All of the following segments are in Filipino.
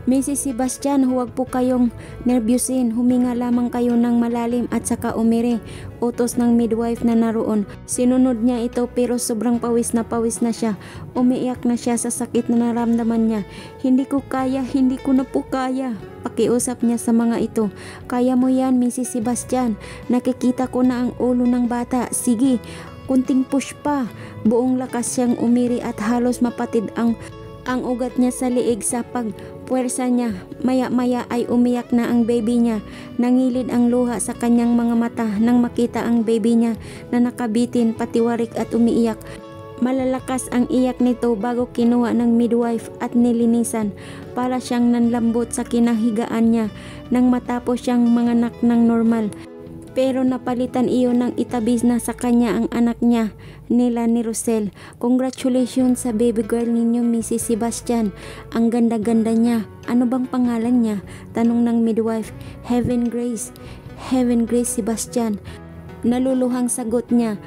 Mrs. Sebastian, huwag po kayong nervyusin. Huminga lamang kayo ng malalim at saka umiri. Utos ng midwife na naroon. Sinunod niya ito pero sobrang pawis na siya. Umiiyak na siya sa sakit na naramdaman niya. Hindi ko na po kaya. Pakiusap niya sa mga ito. Kaya mo yan, Mrs. Sebastian. Nakikita ko na ang ulo ng bata. Sige, kunting push pa. Buong lakas siyang umiri at halos mapatid ang ugat niya sa liig sa pagpuwersa niya. Maya-maya ay umiyak na ang baby niya. Nangilid ang luha sa kanyang mga mata nang makita ang baby niya na nakabitin, patiwarik at umiiyak. Malalakas ang iyak nito bago kinuha ng midwife at nilinisan. Para siyang nanlambot sa kinahigaan niya nang matapos siyang manganak ng normal. Pero napalitan iyon ng itabis na sa kanya ang anak niya, nila ni Rosel. Congratulations sa baby girl ninyo, Mrs. Sebastian. Ang ganda-ganda niya. Ano bang pangalan niya? Tanong ng midwife. Heaven Grace. Heaven Grace Sebastian. Naluluhang sagot niya.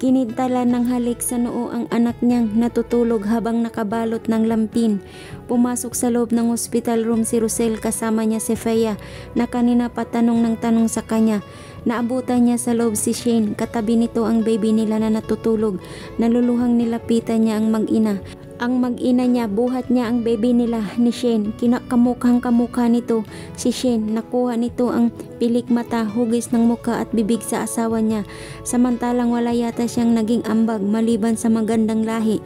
Kinintala ng halik sa noo ang anak niyang natutulog habang nakabalot ng lampin. Pumasok sa loob ng hospital room si Rosel kasama niya si Fea na kanina pa tanong ng tanong sa kanya. Naabutan niya sa loob si Shane, katabi nito ang baby nila na natutulog. Naluluhang nilapitan niya ang mag-ina. Ang mag-ina niya, buhat niya ang baby nila ni Shane. Kinakamukhang kamukha nito si Shane. Nakuha nito ang pilik mata, hugis ng muka at bibig sa asawa niya. Samantalang wala yata siyang naging ambag maliban sa magandang lahi.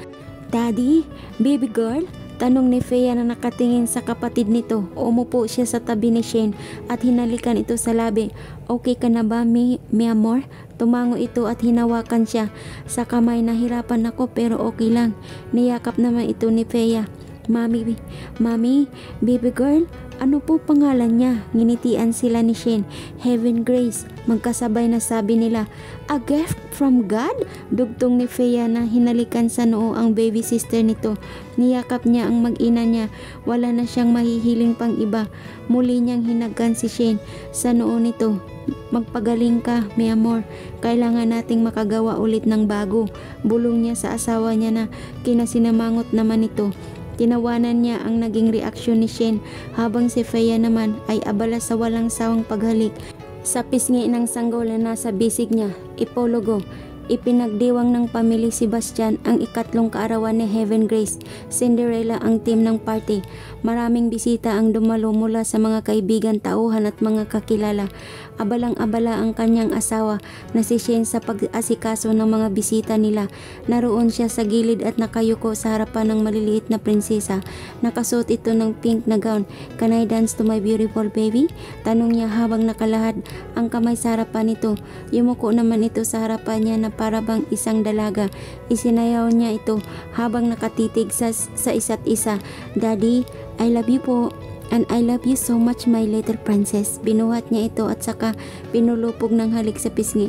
Daddy? Baby girl? Tanong ni Fea na nakatingin sa kapatid nito. Umupo siya sa tabi ni Shane at hinalikan ito sa labi. Okay ka na ba, mi amor? Tumango ito at hinawakan siya sa kamay. Nahirapan ako pero okay lang. Niyakap naman ito ni Fea. Mami, baby girl, ano po pangalan niya? Nginitian sila ni Shane. Heaven Grace. Magkasabay na sabi nila, a gift from God? Dugtong ni Fea na hinalikan sa noo ang baby sister nito. Niyakap niya ang mag-ina niya. Wala na siyang mahihiling pang iba. Muli niyang hinagan si Shane sa noo nito. Magpagaling ka, mi amor. Kailangan nating makagawa ulit ng bago. Bulong niya sa asawa niya na kinasinamangot naman ito. Tinawanan niya ang naging reaksyon ni Shane habang si Fea naman ay abala sa walang sawang paghalik sa pisngi ng sanggol na nasa bisig niya. Ipologo. Ipinagdiwang ng pamilya Sebastian ang ikatlong kaarawan ni Heaven Grace. Cinderella ang team ng party. Maraming bisita ang dumalo mula sa mga kaibigan, tauhan at mga kakilala. Abalang-abala ang kanyang asawa na si Shane sa pag-asikaso ng mga bisita nila. Naroon siya sa gilid at nakayuko sa harapan ng maliliit na prinsesa. Nakasuot ito ng pink na gown. Can I dance to my beautiful baby? Tanong niya habang nakalahad ang kamay sa harapan nito. Yumuko naman ito sa harapan niya na para bang isang dalaga. Isinayaw niya ito habang nakatitig sa isa't isa. Daddy, I love you po. And I love you so much, my little princess. Binuhat niya ito at saka pinulupog ng halik sa pisngi.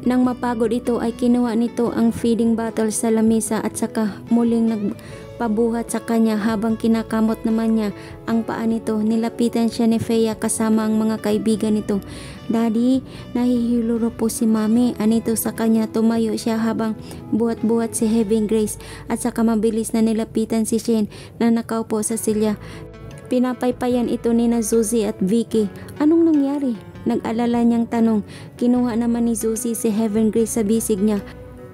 Nang mapagod ito ay kinuha nito ang feeding bottle sa lamesa at saka muling nagpabuhat sa kanya habang kinakamot naman niya ang paa nito. Nilapitan siya ni Fea kasama ang mga kaibigan nito. Daddy, nahihiluro po si Mami. Anito sa kanya. Tumayo siya habang buhat-buhat si Heaven Grace at saka mabilis na nilapitan si Shane na nakaupo sa silya. Pinapaypayan ito ni na Suzy at Vicky. Anong nangyari? Nag-alala niyang tanong. Kinuha naman ni Suzy si Heaven Grace sa bisig niya.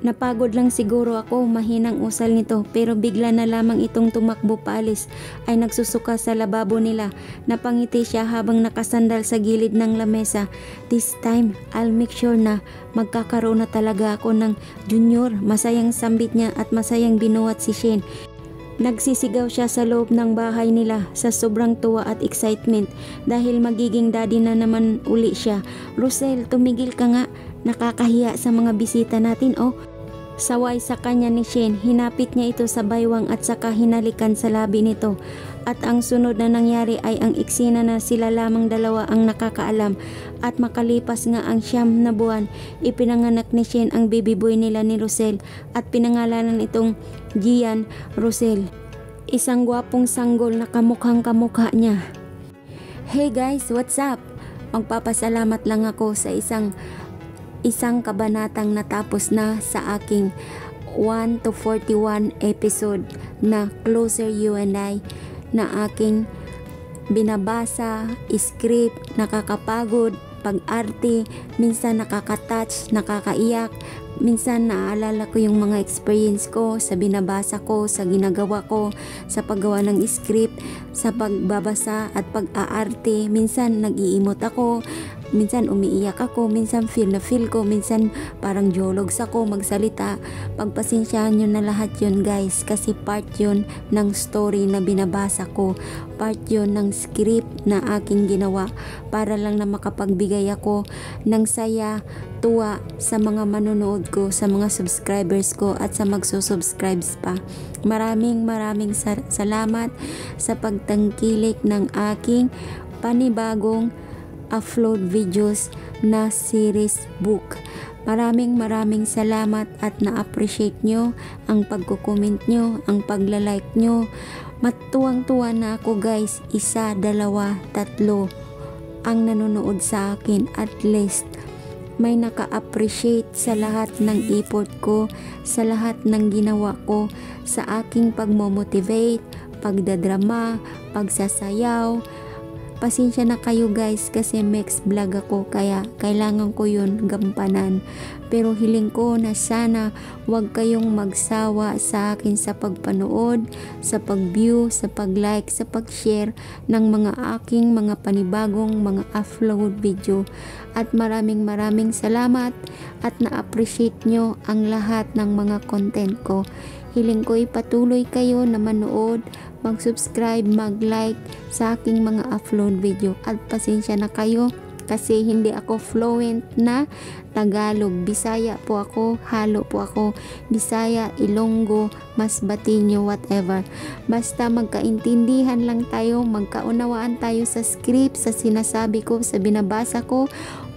Napagod lang siguro ako, mahinang usal nito, pero bigla na lamang itong tumakbo paalis. Ay nagsusuka sa lababo nila. Napangiti siya habang nakasandal sa gilid ng lamesa. This time, I'll make sure na magkakaroon na talaga ako ng junior. Masayang sambit niya at masayang binuhat si Shane. Nagsisigaw siya sa loob ng bahay nila sa sobrang tuwa at excitement dahil magiging daddy na naman uli siya. Rosel, tumigil ka nga. Nakakahiya sa mga bisita natin, oh. Saway sa kanya ni Shane, hinapit niya ito sa baywang at saka hinalikan sa labi nito. At ang sunod na nangyari ay ang eksena na sila lamang dalawa ang nakakaalam. At makalipas nga ang 9 na buwan, ipinanganak ni Shane ang baby boy nila ni Rosel at pinangalanan itong Gian Rosel. Isang gwapong sanggol na kamukhang kamukha niya. Hey guys, what's up? Magpapasalamat lang ako sa isang kabanatang natapos na sa aking 1 to 41 episode na Closer You and I na aking binabasa, script, nakakapagod, pag-arte, minsan nakaka-touch, nakakaiyak, minsan naaalala ko yung mga experience ko sa binabasa ko, sa ginagawa ko, sa paggawa ng script, sa pagbabasa at pag-aarte. Minsan nag-iimot ako, minsan umiiyak ako, minsan feel na feel ko, minsan parang jologs ako magsalita. Pagpasensyahan nyo na lahat yun guys, kasi part yun ng story na binabasa ko, part yun ng script na aking ginawa para lang na makapagbigay ako ng saya, tuwa sa mga manonood ko, sa mga subscribers ko at sa magsusubscribes pa. Maraming salamat sa pagtangkilik ng aking panibagong upload videos na series book. Maraming salamat at na-appreciate nyo ang pagko-comment nyo, ang pagla-like nyo. Matuwang-tuwa na ako guys, 1, 2, 3 ang nanonood sa akin. At least may naka-appreciate sa lahat ng effort ko, sa lahat ng ginawa ko, sa aking pagmomotivate, pagdadrama, pagsasayaw. Pasensya na kayo guys kasi mixed vlog ako, kaya kailangan ko yun gampanan. Pero hiling ko na sana wag kayong magsawa sa akin sa pagpanood, sa pag-view, sa pag-like, sa pag-share ng mga aking mga panibagong mga upload video. At maraming salamat at na-appreciate nyo ang lahat ng mga content ko. Hiling ko ipatuloy kayo na manood, mag-subscribe, mag-like sa aking mga upload video. At pasensya na kayo kasi hindi ako fluent na Tagalog. Bisaya po ako, halo po ako. Bisaya, Ilonggo, Masbateño, whatever. Basta magkaintindihan lang tayo, magkaunawaan tayo sa script, sa sinasabi ko, sa binabasa ko,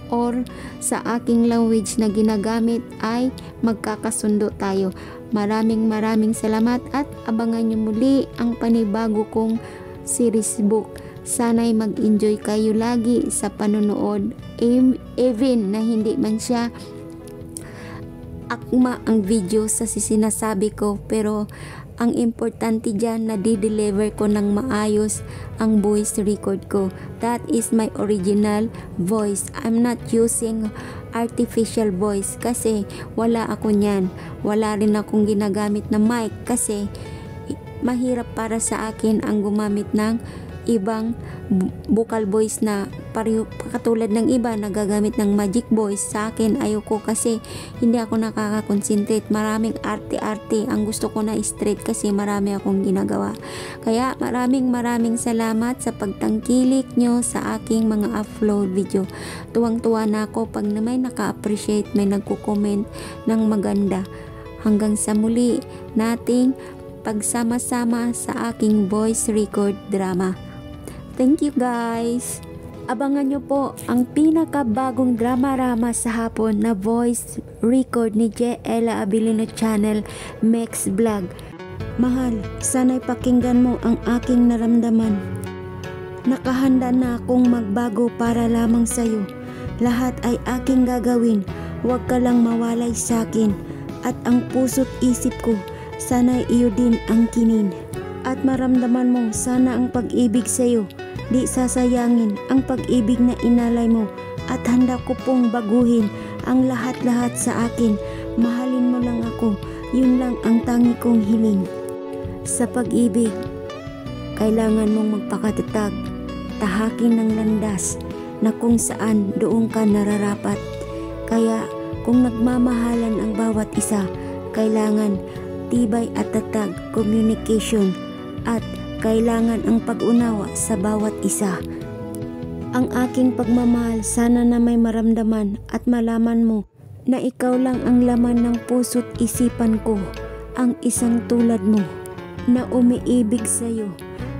or sa aking language na ginagamit ay magkakasundo tayo. Maraming salamat at abangan nyo muli ang panibago kong series book. Sana'y mag-enjoy kayo lagi sa panonood, even na hindi man siya akma ang video sa sinasabi ko, pero ang importante dyan na di-deliver ko ng maayos ang voice record ko. That is my original voice. I'm not using artificial voice kasi wala ako niyan. Wala rin akong ginagamit na mic kasi mahirap para sa akin ang gumamit ng ibang vocal voice na katulad ng iba nagagamit ng magic voice. Sa akin ayoko kasi hindi ako nakaka-concentrate. Maraming arte-arte ang gusto ko na straight kasi marami akong ginagawa. Kaya maraming salamat sa pagtangkilik nyo sa aking mga upload video. Tuwang-tuwa na ako pag na may naka-appreciate, may nagko-comment ng maganda. Hanggang sa muli nating pagsama-sama sa aking voice record drama. Thank you guys! Abangan nyo po ang pinakabagong drama-rama sa hapon na voice record ni Ella Abilino Channel Mex Vlog. Mahal, sana'y pakinggan mo ang aking naramdaman. Nakahanda na akong magbago para lamang sa'yo. Lahat ay aking gagawin, huwag ka lang mawalay sa'kin. At ang puso't isip ko, sana'y iyo din ang kinin. At maramdaman mo sana ang pag-ibig sa'yo. Di sasayangin ang pag-ibig na inalay mo. At handa ko pong baguhin ang lahat-lahat sa akin. Mahalin mo lang ako, yun lang ang tangi kong hiling. Sa pag-ibig, kailangan mong magpakatatag. Tahakin ng landas na kung saan doon ka nararapat. Kaya kung nagmamahalan ang bawat isa, kailangan tibay at tatag communication at kailangan ang pag-unawa sa bawat isa. Ang aking pagmamahal sana na may maramdaman at malaman mo na ikaw lang ang laman ng puso't isipan ko, ang isang tulad mo na umiibig sa'yo.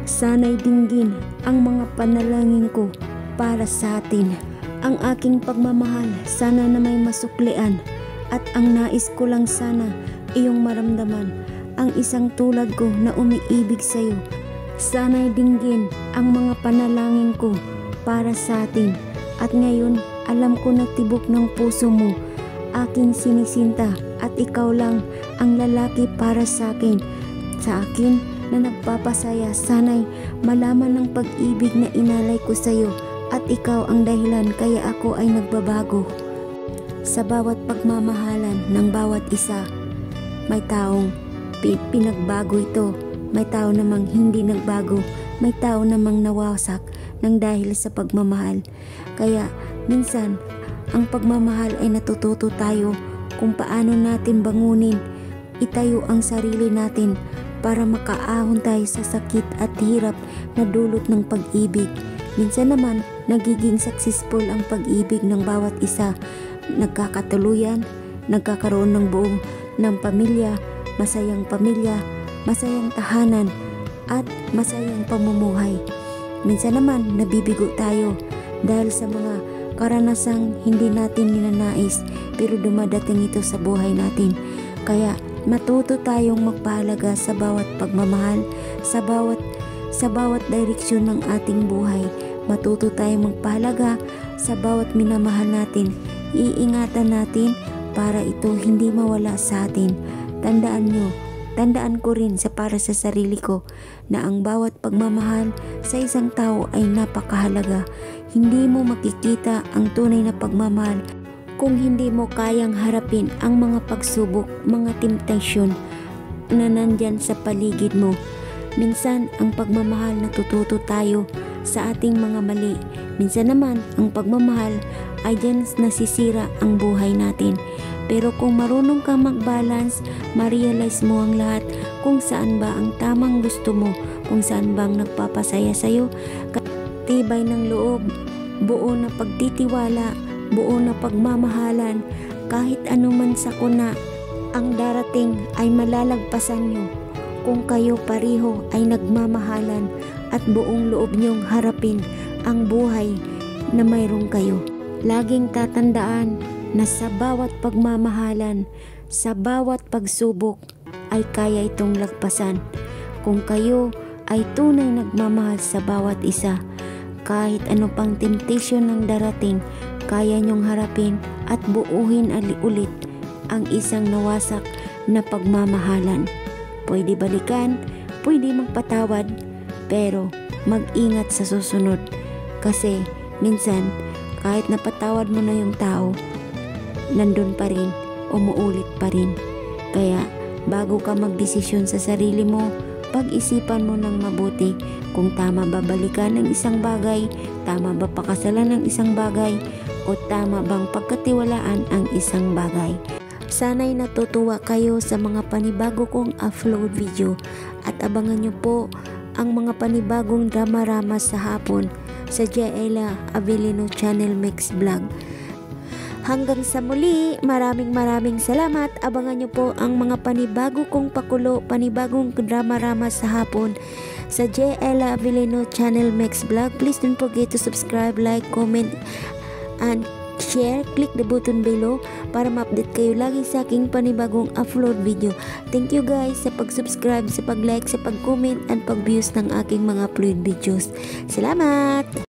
Sana'y dinggin ang mga panalangin ko para sa atin. Ang aking pagmamahal sana na may masuklian at ang nais ko lang sana iyong maramdaman ang isang tulad ko na umiibig sa'yo. Sana'y dinggin ang mga panalangin ko para sa atin. At ngayon, alam ko na tibok ng puso mo, aking sinisinta at ikaw lang ang lalaki para sa akin. Sa akin na nagpapasaya, sana'y malaman ng pag-ibig na inalay ko sa'yo at ikaw ang dahilan kaya ako ay nagbabago. Sa bawat pagmamahalan ng bawat isa, may taong pinagbago ito, may tao namang hindi nagbago, may tao namang nawasak ng dahil sa pagmamahal. Kaya minsan, ang pagmamahal ay natututo tayo kung paano natin bangunin, itayo ang sarili natin para makaahon tayo sa sakit at hirap na dulot ng pag-ibig. Minsan naman, nagiging successful ang pag-ibig ng bawat isa. Nagkakatuluyan, nagkakaroon ng buong ng pamilya, masayang tahanan, at masayang pamumuhay. Minsan naman, nabibigo tayo dahil sa mga karanasang hindi natin ninanais pero dumadating ito sa buhay natin. Kaya matuto tayong magpahalaga sa bawat pagmamahal, sa bawat direksyon ng ating buhay. Matuto tayong magpahalaga sa bawat minamahal natin. Iingatan natin para ito hindi mawala sa atin. Tandaan ko rin para sa sarili ko na ang bawat pagmamahal sa isang tao ay napakahalaga. Hindi mo makikita ang tunay na pagmamahal kung hindi mo kayang harapin ang mga pagsubok, mga temptasyon na nandyan sa paligid mo. Minsan, ang pagmamahal natututo tayo sa ating mga mali. Minsan naman, ang pagmamahal ay dyan nasisira ang buhay natin. Pero kung marunong ka mag-balance, ma-realize mo ang lahat kung saan ba ang tamang gusto mo, kung saan bang nagpapasaya sa'yo, tibay ng loob, buo na pagtitiwala, buo na pagmamahalan, kahit anuman sakuna ang darating ay malalagpasan nyo kung kayo pareho ay nagmamahalan at buong loob nyong harapin ang buhay na mayroong kayo. Laging tatandaan na sa bawat pagmamahalan, sa bawat pagsubok ay kaya itong lagpasan. Kung kayo ay tunay nagmamahal sa bawat isa, kahit ano pang temptation ng darating, kaya nyong harapin at buuhin ulit ang isang nawasak na pagmamahalan. Pwede balikan, pwede magpatawad, pero mag-ingat sa susunod. Kasi minsan, kahit napatawad mo na yung tao, nandun pa rin, umuulit pa rin. Kaya bago ka magdesisyon sa sarili mo, pag-isipan mo ng mabuti kung tama ba balikan ng isang bagay, tama ba pakasalan ng isang bagay, o tama bang pagkatiwalaan ang isang bagay. Sana'y natutuwa kayo sa mga panibago kong upload video at abangan nyo po ang mga panibagong drama-rama sa hapon sa Jaela Avellino Channel Mix Vlog. Hanggang sa muli, maraming salamat. Abangan nyo po ang mga panibago kong pakulo, panibagong drama-rama sa hapon sa Jaela Avellino Channel Mix Vlog. Please don't forget to subscribe, like, comment, and share. Click the button below para ma-update kayo lagi sa aking panibagong upload video. Thank you guys sa pag-subscribe, sa pag-like, sa pag-comment, and pag-views ng aking mga upload videos. Salamat!